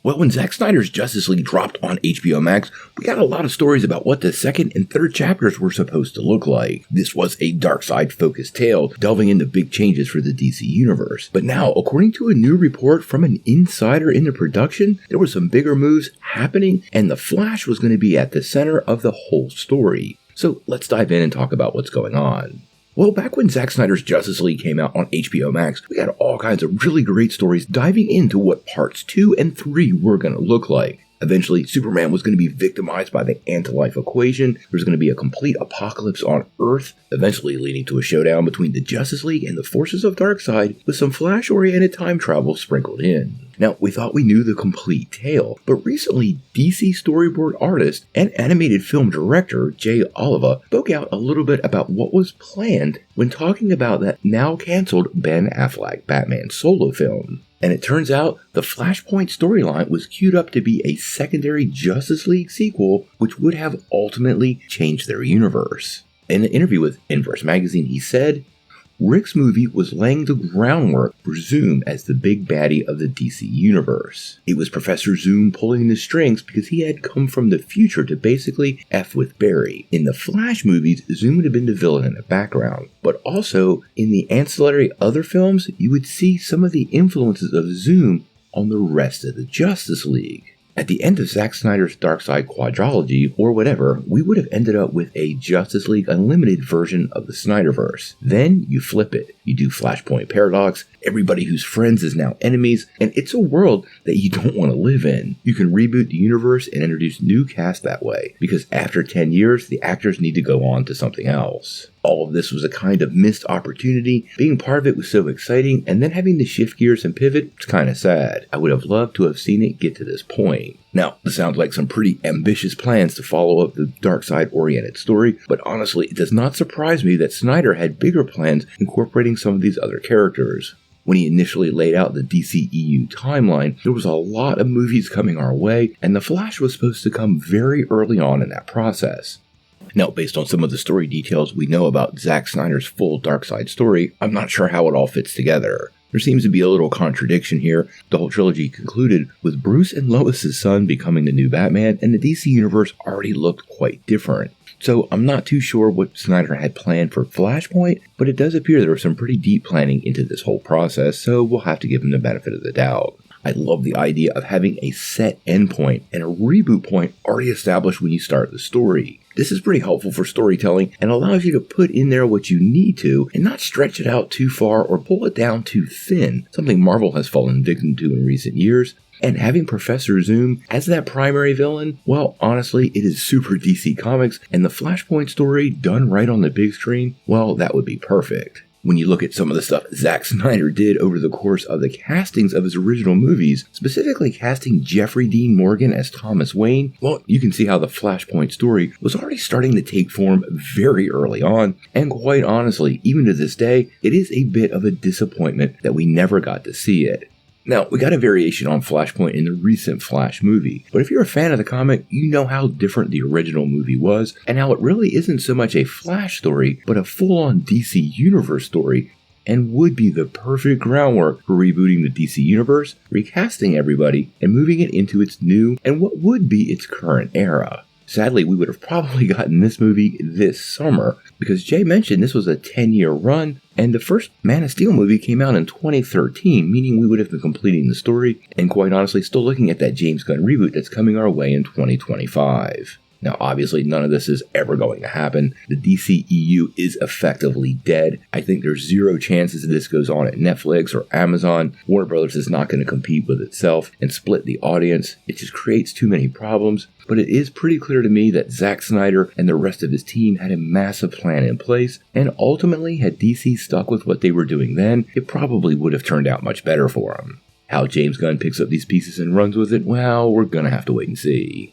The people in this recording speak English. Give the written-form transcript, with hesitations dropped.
Well, when Zack Snyder's Justice League dropped on HBO Max, we got a lot of stories about what the second and third chapters were supposed to look like. This was a Darkseid-focused tale, delving into big changes for the DC Universe. But now, according to a new report from an insider in the production, there were some bigger moves happening, and the Flash was going to be at the center of the whole story. So let's dive in and talk about what's going on. Well, back when Zack Snyder's Justice League came out on HBO Max, we had all kinds of really great stories diving into what parts 2 and 3 were going to look like. Eventually, Superman was going to be victimized by the anti-life equation. There was going to be a complete apocalypse on Earth, eventually leading to a showdown between the Justice League and the forces of Darkseid, with some Flash-oriented time travel sprinkled in. Now, we thought we knew the complete tale, but recently DC storyboard artist and animated film director Jay Oliva spoke out a little bit about what was planned when talking about that now cancelled Ben Affleck Batman solo film. And it turns out the Flashpoint storyline was queued up to be a secondary Justice League sequel, which would have ultimately changed their universe. In an interview with Inverse Magazine, he said, "Rick's movie was laying the groundwork for Zoom as the big baddie of the DC Universe. It was Professor Zoom pulling the strings because he had come from the future to basically F with Barry. In the Flash movies, Zoom would have been the villain in the background. But also, in the ancillary other films, you would see some of the influences of Zoom on the rest of the Justice League." At the end of Zack Snyder's Darkseid quadrilogy, or whatever, we would have ended up with a Justice League Unlimited version of the Snyderverse. Then you flip it. You do Flashpoint Paradox, everybody who's friends is now enemies, and it's a world that you don't want to live in. You can reboot the universe and introduce new cast that way, because after 10 years, the actors need to go on to something else. All of this was a kind of missed opportunity. Being part of it was so exciting, and then having to shift gears and pivot, it's kind of sad. I would have loved to have seen it get to this point. Now, this sounds like some pretty ambitious plans to follow up the Darkseid-oriented story, but honestly, it does not surprise me that Snyder had bigger plans incorporating some of these other characters. When he initially laid out the DCEU timeline, there was a lot of movies coming our way, and The Flash was supposed to come very early on in that process. Now, based on some of the story details we know about Zack Snyder's full Darkseid story, I'm not sure how it all fits together. There seems to be a little contradiction here. The whole trilogy concluded with Bruce and Lois' son becoming the new Batman, and the DC universe already looked quite different. So I'm not too sure what Snyder had planned for Flashpoint, but it does appear there was some pretty deep planning into this whole process, so we'll have to give him the benefit of the doubt. I love the idea of having a set endpoint and a reboot point already established when you start the story. This is pretty helpful for storytelling and allows you to put in there what you need to and not stretch it out too far or pull it down too thin, something Marvel has fallen victim to in recent years. And having Professor Zoom as that primary villain, well, honestly, it is super DC Comics, and the Flashpoint story done right on the big screen, well, that would be perfect. When you look at some of the stuff Zack Snyder did over the course of the castings of his original movies, specifically casting Jeffrey Dean Morgan as Thomas Wayne, well, you can see how the Flashpoint story was already starting to take form very early on, and quite honestly, even to this day, it is a bit of a disappointment that we never got to see it. Now, we got a variation on Flashpoint in the recent Flash movie, but if you're a fan of the comic, you know how different the original movie was, and how it really isn't so much a Flash story, but a full-on DC Universe story, and would be the perfect groundwork for rebooting the DC Universe, recasting everybody, and moving it into its new, and what would be its current era. Sadly, we would have probably gotten this movie this summer, because Jay mentioned this was a 10-year run, and the first Man of Steel movie came out in 2013, meaning we would have been completing the story, and quite honestly, still looking at that James Gunn reboot that's coming our way in 2025. Now, obviously, none of this is ever going to happen. The DCEU is effectively dead. I think there's zero chances that this goes on at Netflix or Amazon. Warner Brothers is not going to compete with itself and split the audience. It just creates too many problems. But it is pretty clear to me that Zack Snyder and the rest of his team had a massive plan in place, and ultimately, had DC stuck with what they were doing then, it probably would have turned out much better for them. How James Gunn picks up these pieces and runs with it, well, we're going to have to wait and see.